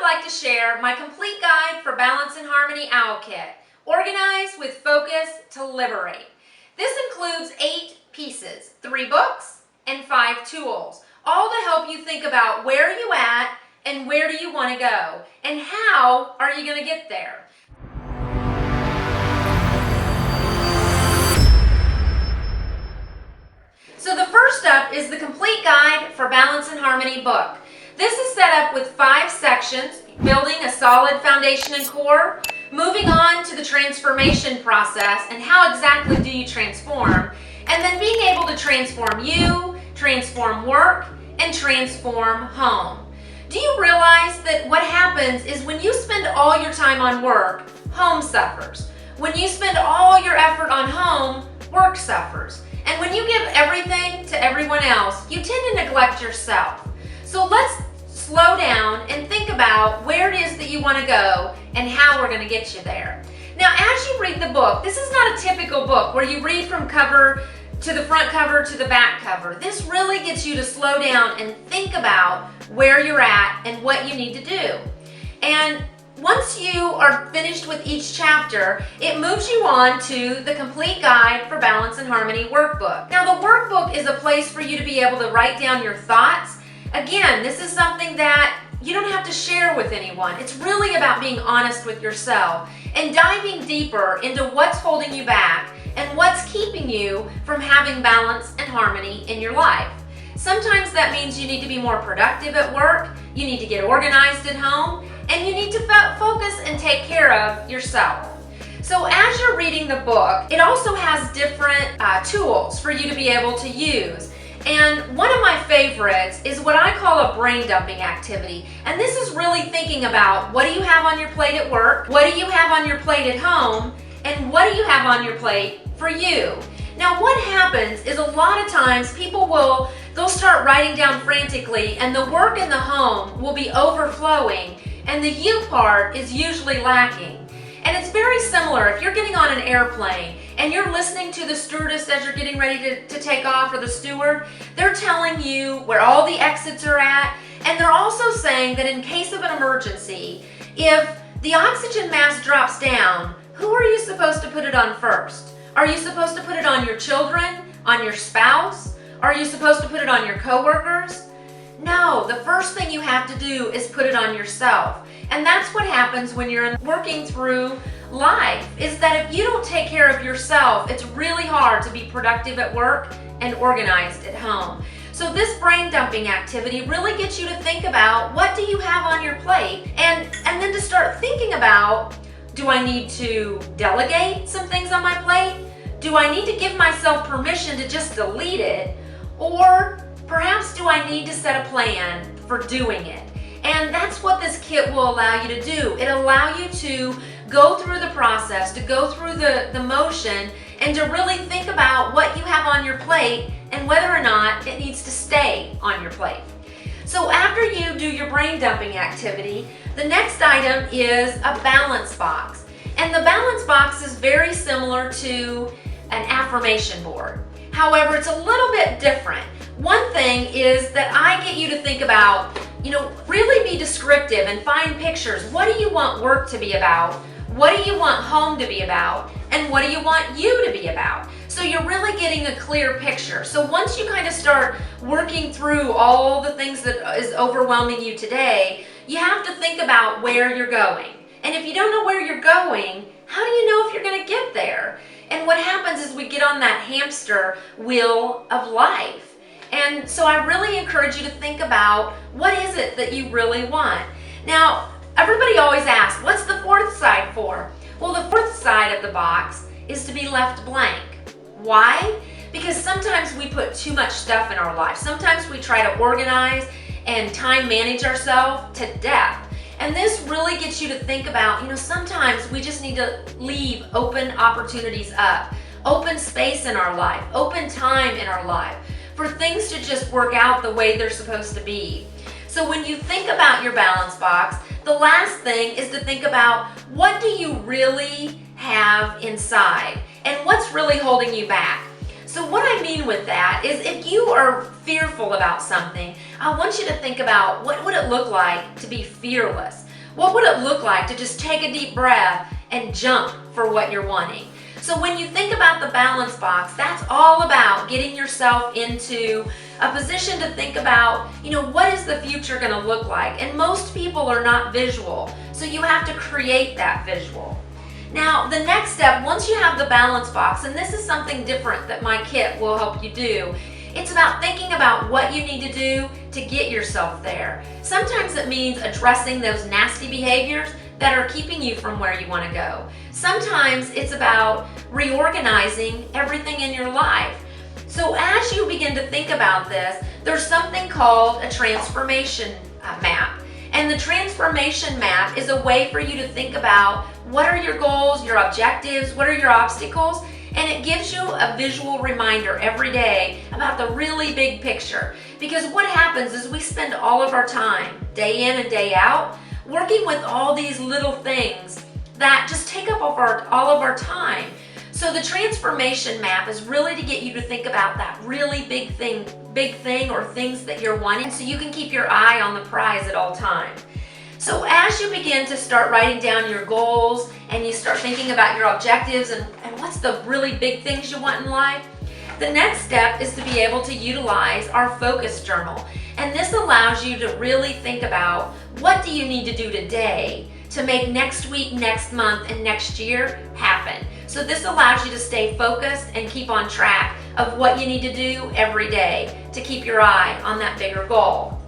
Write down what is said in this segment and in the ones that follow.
like to share my complete guide for Balance and Harmony Owl Kit, Organize with Focus to Liberate. This includes 8 pieces, 3 books, and 5 tools, all to help you think about where are you at and where do you want to go, and how are you going to get there. So the first up is the Complete Guide for Balance and Harmony book. This is set up with 5 sections, building a solid foundation and core, moving on to the transformation process and how exactly do you transform, and then being able to transform you, transform work, and transform home. Do you realize that what happens is when you spend all your time on work, home suffers. When you spend all your effort on home, work suffers. And when you give everything to everyone else, you tend to neglect yourself. So let's slow down and think about where it is that you want to go and how we're going to get you there. Now, as you read the book, this is not a typical book where you read from cover to the front cover to the back cover. This really gets you to slow down and think about where you're at and what you need to do. And once you are finished with each chapter, it moves you on to the Complete Guide for Balance and Harmony workbook. Now, the workbook is a place for you to be able to write down your thoughts. Again, this is something that you don't have to share with anyone. It's really about being honest with yourself and diving deeper into what's holding you back and what's keeping you from having balance and harmony in your life. Sometimes that means you need to be more productive at work, you need to get organized at home, and you need to focus and take care of yourself. So as you're reading the book, it also has different tools for you to be able to use. And one of my favorites is what I call a brain dumping activity. And this is really thinking about what do you have on your plate at work, what do you have on your plate at home, and what do you have on your plate for you. Now, what happens is a lot of times they'll start writing down frantically, and the work and the home will be overflowing, and the you part is usually lacking. And it's very similar if you're getting on an airplane and you're listening to the stewardess as you're getting ready to take off, or the steward. They're telling you where all the exits are at, and they're also saying that in case of an emergency, if the oxygen mask drops down, who are you supposed to put it on first? Are you supposed to put it on your children, on your spouse? Are you supposed to put it on your coworkers? No, the first thing you have to do is put it on yourself. And that's what happens when you're working through life, is that if you don't take care of yourself, it's really hard to be productive at work and organized at home. So this brain dumping activity really gets you to think about what do you have on your plate, and then to start thinking about, do I need to delegate some things on my plate? Do I need to give myself permission to just delete it? Or perhaps do I need to set a plan for doing it? And that's what this kit will allow you to do. It'll allow you to go through the process, to go through the motion, and to really think about what you have on your plate and whether or not it needs to stay on your plate. So after you do your brain dumping activity, the next item is a balance box. And the balance box is very similar to an affirmation board. However, it's a little bit different. One thing is that I get you to think about, really be descriptive and find pictures. What do you want work to be about? What do you want home to be about? And what do you want you to be about? So you're really getting a clear picture. So once you kind of start working through all the things that is overwhelming you today, you have to think about where you're going. And if you don't know where you're going, how do you know if you're going to get there? And what happens is we get on that hamster wheel of life. And so I really encourage you to think about, what is it that you really want? Now, everybody always asks, what's the fourth side for? Well, the fourth side of the box is to be left blank. Why? Because sometimes we put too much stuff in our life. Sometimes we try to organize and time manage ourselves to death. And this really gets you to think about, sometimes we just need to leave open opportunities up, open space in our life, open time in our life, for things to just work out the way they're supposed to be. So when you think about your balance box, the last thing is to think about, what do you really have inside and what's really holding you back? So what I mean with that is, if you are fearful about something, I want you to think about, what would it look like to be fearless? What would it look like to just take a deep breath and jump for what you're wanting? So when you think about the balance box, that's all about getting yourself into a position to think about, what is the future going to look like? And most people are not visual, so you have to create that visual. Now, the next step, once you have the balance box, and this is something different that my kit will help you do, it's about thinking about what you need to do to get yourself there. Sometimes it means addressing those nasty behaviors that are keeping you from where you want to go. Sometimes it's about reorganizing everything in your life. So as you begin to think about this, there's something called a transformation map. And the transformation map is a way for you to think about what are your goals, your objectives, what are your obstacles, and it gives you a visual reminder every day about the really big picture. Because what happens is we spend all of our time, day in and day out, working with all these little things that just take up all of our time. So the transformation map is really to get you to think about that really big thing or things that you're wanting, so you can keep your eye on the prize at all times. So as you begin to start writing down your goals and you start thinking about your objectives and what's the really big things you want in life, the next step is to be able to utilize our focus journal. And this allows you to really think about what do you need to do today to make next week, next month, and next year happen. So this allows you to stay focused and keep on track of what you need to do every day to keep your eye on that bigger goal.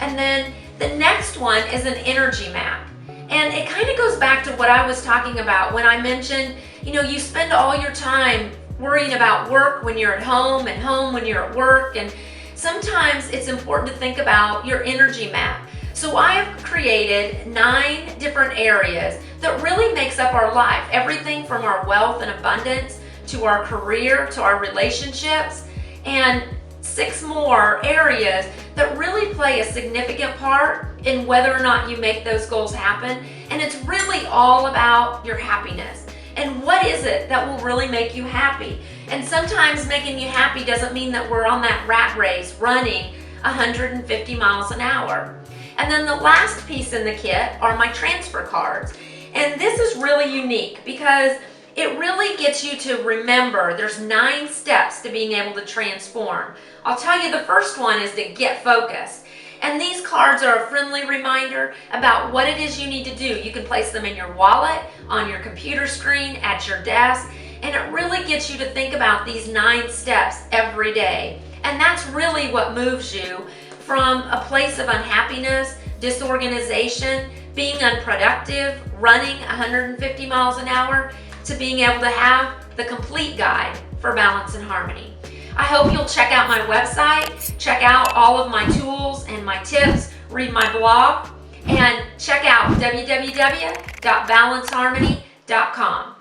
And then the next one is an energy map. And it kind of goes back to what I was talking about when I mentioned, you spend all your time worrying about work when you're at home and home when you're at work. And sometimes it's important to think about your energy map. So I have created 9 different areas that really makes up our life. Everything from our wealth and abundance to our career to our relationships, and 6 more areas that really play a significant part in whether or not you make those goals happen. And it's really all about your happiness. And what is it that will really make you happy? And sometimes making you happy doesn't mean that we're on that rat race running 150 miles an hour. And then the last piece in the kit are my transfer cards. And this is really unique because it really gets you to remember there's 9 steps to being able to transform. I'll tell you, the first one is to get focused. And these cards are a friendly reminder about what it is you need to do. You can place them in your wallet, on your computer screen, at your desk, and it really gets you to think about these 9 steps every day. And that's really what moves you from a place of unhappiness, disorganization, being unproductive, running 150 miles an hour, to being able to have the complete guide for balance and harmony. I hope you'll check out my website, check out all of my tools and my tips, read my blog, and check out www.balanceharmony.com.